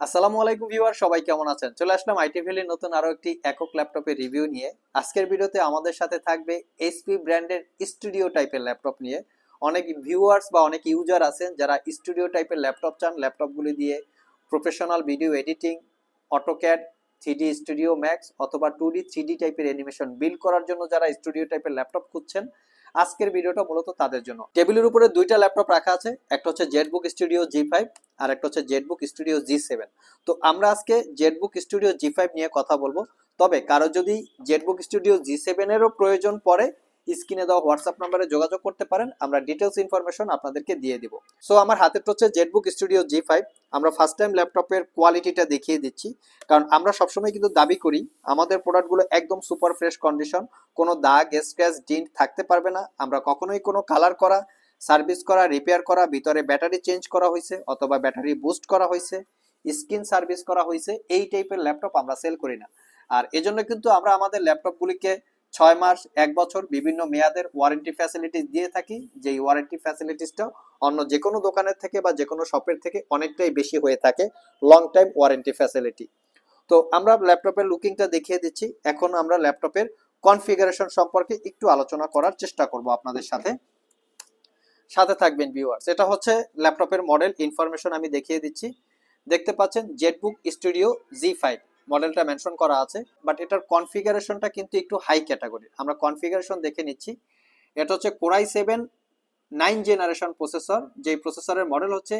আসসালামু আলাইকুম ভিউয়ার, সবাই কেমন আছেন? চলে আসলাম আইটি ভ্যালির নতুন আরো একটি একক ল্যাপটপের রিভিউ নিয়ে। আজকের ভিডিওতে আমাদের সাথে থাকবে এইচপি ব্র্যান্ডের স্টুডিও টাইপের ল্যাপটপ নিয়ে। অনেক ভিউয়ার্স বা অনেক ইউজার আছেন যারা স্টুডিও টাইপের ল্যাপটপ চান, ল্যাপটপগুলি দিয়ে professional video editing, AutoCAD, three D studio max অথবা 2D 3D টাইপের অ্যানিমেশন বিল্ড করার জন্য যারা স্টুডিও টাইপের ল্যাপটপ খুঁজছেন, আজকের ভিডিওটা মূলত তাদের জন্য। টেবিলের উপরে দুইটা ল্যাপটপ রাখা আছে, একটা হচ্ছে জেটবুক স্টুডিও G5 আর একটা হচ্ছে জেটবুক স্টুডিও G7। তো আমরা আজকে জেটবুক স্টুডিও G5 নিয়ে কথা বলবো। তবে কারো যদি জেটবুক স্টুডিও G7 এরও প্রয়োজন পড়ে, স্ক্রিনে দেওয়া হোয়াটসঅ্যাপ নাম্বারে যোগাযোগ করতে পারেন, আমরা ডিটেলস ইনফরমেশন আপনাদেরকে দিয়ে দিব। সো আমার হাতে হচ্ছে জেটবুক স্টুডিও G5। আমরা ফার্স্ট টাইম ল্যাপটপের কোয়ালিটিটা দেখিয়ে দিচ্ছি, কারণ আমরা সবসময় কিন্তু দাবি করি আমাদের প্রোডাক্টগুলো একদম সুপার ফ্রেশ কন্ডিশন, কোনো দাগ স্ক্র্যাচ ডিন্ট থাকতে পারবে না। আমরা কখনোই কোনো কালার করা, সার্ভিস করা, রিপেয়ার করা, ভিতরে ব্যাটারি চেঞ্জ করা হয়েছে অথবা ব্যাটারি বুস্ট করা হয়েছে, স্ক্রিন সার্ভিস করা হয়েছে, এই টাইপের ল্যাপটপ আমরা সেল করি না। আর এজন্য কিন্তু আমরা আমাদের ল্যাপটপগুলিকে 6 মাস, 1 বছর বিভিন্ন মেয়াদের ওয়ারেন্টি ফ্যাসিলিটিস দিয়ে থাকি, যেই ওয়ারেন্টি ফ্যাসিলিটিসটা অন্য যে কোনো দোকানের থেকে বা যে কোনো শপের থেকে অনেকটাই বেশি হয়ে থাকে, লং টাইম ওয়ারেন্টি ফ্যাসিলিটি। তো আমরা ল্যাপটপের লুকিংটা দেখিয়ে দিচ্ছি। এখন আমরা ল্যাপটপের কনফিগারেশন সম্পর্কে একটু আলোচনা করার চেষ্টা করব আপনাদের সাথে। সাথে থাকবেন ভিউয়ার্স। এটা হচ্ছে ল্যাপটপের মডেল ইনফরমেশন আমি দেখিয়ে দিচ্ছি। দেখতে পাচ্ছেন জেটবুক স্টুডিও G5 মডেলটা মেনশন করা আছে, বাট এটার কনফিগারেশনটা কিন্তু একটু হাই ক্যাটাগরি। আমরা কনফিগারেশন দেখে নিচ্ছি। এটা হচ্ছে কোরাই 7 9 জেনারেশন প্রসেসর, যে প্রসেসরের মডেল হচ্ছে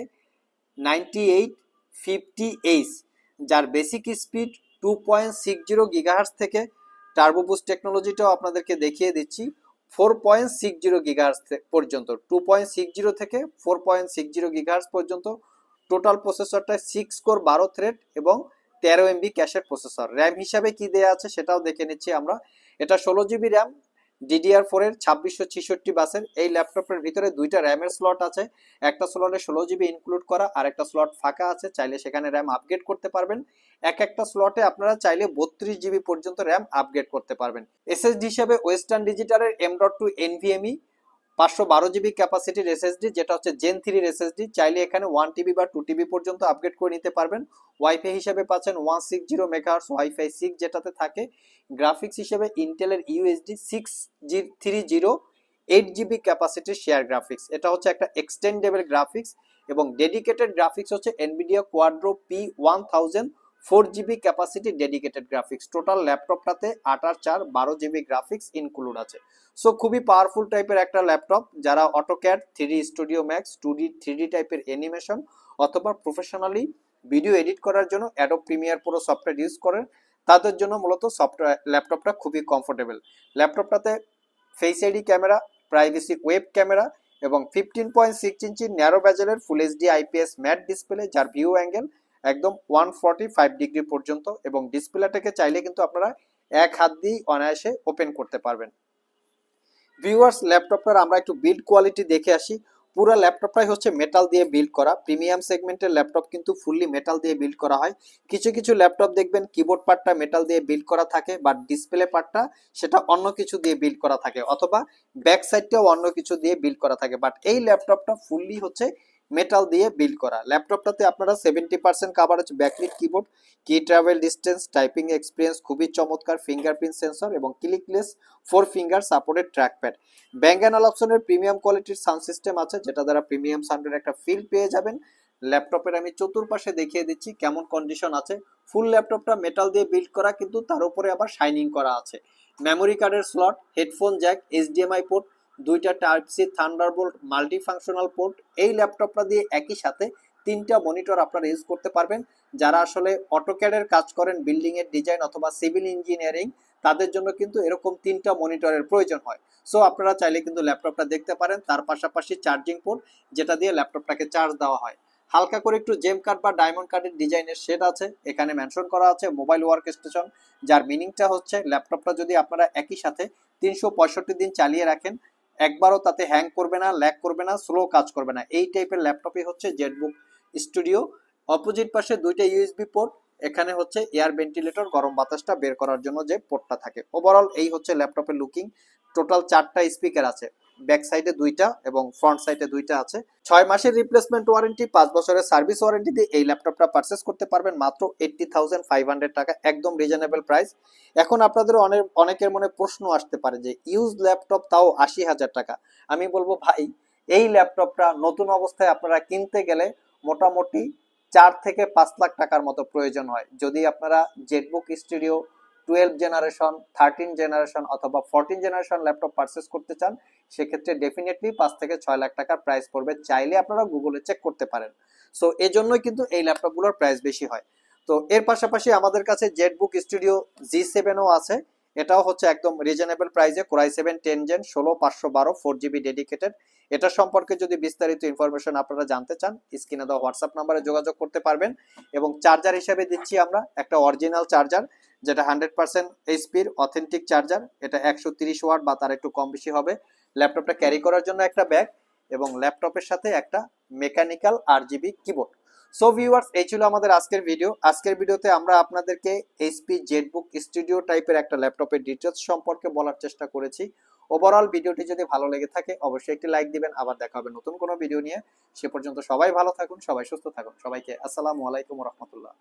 9850H, যার বেসিক স্পিড 2.60 গিগাহার্টজ থেকে টার্বো বুস্ট টেকনোলজিটাও আপনাদেরকে দেখিয়ে দিচ্ছি 4.60 গিগাহার্টজ পর্যন্ত। 2.60 থেকে 4.60 গিগাহার্টজ পর্যন্ত টোটাল প্রসেসরটা 6 কোর 12 থ্রেড এবং 13 MB ক্যাশের প্রসেসর। র্যাম হিসাবে কি দেয়া আছে সেটাও দেখে নিচ্ছি আমরা। এটা 16 GB র্যাম, DDR4 এর 2666 বাসের। এই ল্যাপটপের ভিতরে দুইটা র্যামের স্লট আছে, একটা স্লটে 16 GB ইনক্লুড করা আর একটা স্লট ফাঁকা আছে, চাইলে সেখানে র্যাম আপগ্রেড করতে পারবেন। একটা স্লটে আপনারা চাইলে 32 GB পর্যন্ত র্যাম আপগ্রেড করতে পারবেন। এসএসডি হিসেবে ওয়েস্টার্ন ডিজিটালের M.2 NVMe 512 GB ক্যাপাসিটির এসএসডি, যেটা হচ্ছে জেন 3 এসএসডি। চাইলে এখানে 1 TB বা 2 TB পর্যন্ত আপগ্রেড করে নিতে পারবেন। ওয়াইফাই হিসেবে পাচ্ছেন 160 মেগাহার্টজ ওয়াইফাই 6 যেটাতে থাকে। গ্রাফিক্স হিসেবে ইন্টেলের USD 630 8 GB ক্যাপাসিটির শেয়ার গ্রাফিক্স। এটা হচ্ছে একটা এক্সটেন্ডেবল গ্রাফিক্স এবং ডেডিকেটেড গ্রাফিক্স হচ্ছে Nvidia Quadro P1000 4 GB capacity dedicated graphics. Total ল্যাপটপটাতে 8 আর 4 12 GB গ্রাফিক্স ইনক্লুড আছে। সো খুবই পাওয়ারফুল টাইপের একটা ল্যাপটপ। যারা AutoCAD, 3D studio max, 2D 3D টাইপের অ্যানিমেশন অথবা প্রফেশনালি ভিডিও এডিট করার জন্য Adobe Premiere Pro software use করেন, তাদের জন্য মূলত সফটওয়্যার ল্যাপটপটা খুবই কমফোর্টেবল। ল্যাপটপটাতে face ID camera, privacy web camera এবং 15.6 ইঞ্চি ন্যারো ব্যাজেলের full HD IPS matte display, যার ভিউ অ্যাঙ্গেল একদম 145 ডিগ্রি পর্যন্ত এবং ডিসপ্লেটাকে চাইলে কিন্তু আপনারা এক হাত দিয়ে অনায়াসে ওপেন করতে পারবেন। ভিউয়ার্স, ল্যাপটপটার আমরা একটু বিল্ড কোয়ালিটি দেখে আসি। পুরো ল্যাপটপটাই হচ্ছে মেটাল দিয়ে বিল্ড করা। প্রিমিয়াম সেগমেন্টের ল্যাপটপ কিন্তু ফুললি মেটাল দিয়ে বিল্ড করা হয়। কিছু কিছু ল্যাপটপ দেখবেন কিবোর্ড পার্টটা মেটাল দিয়ে বিল্ড করা থাকে, বাট ডিসপ্লে পার্টটা সেটা অন্য কিছু দিয়ে বিল্ড করা থাকে, অথবা ব্যাক সাইডটাও অন্য কিছু দিয়ে বিল্ড করা থাকে। বাট এই ল্যাপটপটা ফুললি হচ্ছে মেটাল দিয়ে বিল্ড করা। ল্যাপটপটাতে আপনারা 70% কাভারেজ ব্যাকলিট কিবোর্ড, কি ট্রাভেল ডিস্টেন্স, টাইপিং এক্সপিরিয়েন্স খুবই চমৎকার, ফিঙ্গারপ্রিন্ট সেন্সর এবং clickless 4 finger supported trackpad. Bang and অপশনের প্রিমিয়াম কোয়ালিটির সাউন্ড সিস্টেম আছে, যেটা দ্বারা প্রিমিয়াম সাউন্ডের একটা ফিল পেয়ে যাবেন। ল্যাপটপের আমি চতুর্পাশে দেখিয়ে দিচ্ছি কেমন কন্ডিশন আছে। ফুল ল্যাপটপটা মেটাল দিয়ে বিল্ড করা, কিন্তু তার উপরে আবার শাইনিং করা আছে। মেমোরি কার্ডের slot, headphone jack, HDMI port, দুইটা type C Thunderbolt multi functional port. এই ল্যাপটপটা দিয়ে একই সাথে 3টা মনিটর আপনারা ইউজ করতে পারবেন। যারা আসলে অটোক্যাডের কাজ করেন, বিল্ডিং এর ডিজাইন অথবা সিভিল ইঞ্জিনিয়ারিং, তাদের জন্য কিন্তু এরকম 3টা মনিটরের প্রয়োজন হয়। সো আপনারা চাইলে কিন্তু ল্যাপটপটা দেখতে পারেন। তার পাশাপাশি চার্জিং পোর্ট, যেটা দিয়ে ল্যাপটপটাকে চার্জ দেওয়া হয়। হালকা করে একটু জেম কাট বা ডায়মন্ড কাটের ডিজাইনের শেড আছে। এখানে মেনশন করা আছে মোবাইল ওয়ার্ক স্টেশন, যার মিনিংটা হচ্ছে ল্যাপটপটা যদি আপনারা একই সাথে 365 দিন চালিয়ে রাখেন, একবারও তাতে হ্যাং করবে না, ল্যাগ করবে না, স্লো কাজ করবে না। এই টাইপের ল্যাপটপই হচ্ছে জেটবুক স্টুডিও। অপোজিট পাশে দুইটা ইউএসবি পোর্ট, এখানে হচ্ছে এয়ার ভেন্টিলেটর, গরম বাতাসটা বের করার জন্য যে পোর্টটা থাকে। ওভারঅল এই হচ্ছে ল্যাপটপের লুকিং। টোটাল 4টা স্পিকার আছে। ব্যাক সাইডে দুইটা এবং ফ্রন্ট সাইডে দুইটা আছে। 6 মাসের রিপ্লেসমেন্ট ওয়ারেন্টি, 5 বছরের সার্ভিস ওয়ারেন্টি দিয়ে এই ল্যাপটপটা পারচেস করতে পারবেন মাত্র 80,500 টাকা, একদম রিজনেবল প্রাইস। এখন আপনাদের অনেকের মনে প্রশ্ন আসতে পারে যে ইউজ ল্যাপটপ তাও 80,000 টাকা। আমি বলবো ভাই, এই ল্যাপটপটা নতুন অবস্থায় আপনারা কিনতে গেলে মোটামুটি 4 থেকে 5 লাখ টাকার মতো প্রয়োজন হয়। যদি আপনারা জেটবুক স্টুডিও 12 জেনারেশন, 13 জেনারেশন অথবা 14 জেনারেশন ল্যাপটপ পারচেস করতে চান, সেক্ষেত্রে ডেফিনেটলি 5 থেকে 6 লাখ টাকার প্রাইস পড়বে। চাইলে আপনারা গুগলে চেক করতে পারেন। সো এই জন্যই কিন্তু এই ল্যাপটপগুলোর প্রাইস বেশি হয়। তো এর পাশাপাশি আমাদের কাছে জেটবুক স্টুডিও G7ও আছে। এটাও হচ্ছে একদম রিজনেবল প্রাইসে, কোরাই 7 10 জেন 16 512 4GB ডেডিকেটেড। এটা সম্পর্কে যদি বিস্তারিত ইনফরমেশন আপনারা জানতে চান, স্ক্রিনে দেওয়া হোয়াটসঅ্যাপ নাম্বারে যোগাযোগ করতে পারবেন। এবং চার্জার হিসেবে দিচ্ছি আমরা একটা অরিজিনাল চার্জার, যেটা 100% এইচপির অথেন্টিক চার্জার। এটা 130 ওয়াট বা তার একটু কম বেশি হবে। ল্যাপটপটা ক্যারি করার জন্য একটা ব্যাগ এবং ল্যাপটপের সাথে একটা mechanical RGB keyboard. So viewers, এই ছিল আমাদের আজকের ভিডিও। আজকের ভিডিওতে আমরা আপনাদেরকে এইচপি জেটবুক স্টুডিও টাইপের একটা ল্যাপটপের ডিটেলস সম্পর্কে বলার চেষ্টা করেছি। ওভারঅল ভিডিওটি যদি ভালো লেগে থাকে অবশ্যই একটি লাইক দিবেন। আবার দেখা হবে নতুন কোনো ভিডিও নিয়ে। সে পর্যন্ত সবাই ভালো থাকুন, সবাই সুস্থ থাকুন। সবাইকে আসসালামু আলাইকুম ওয়া রাহমাতুল্লাহ।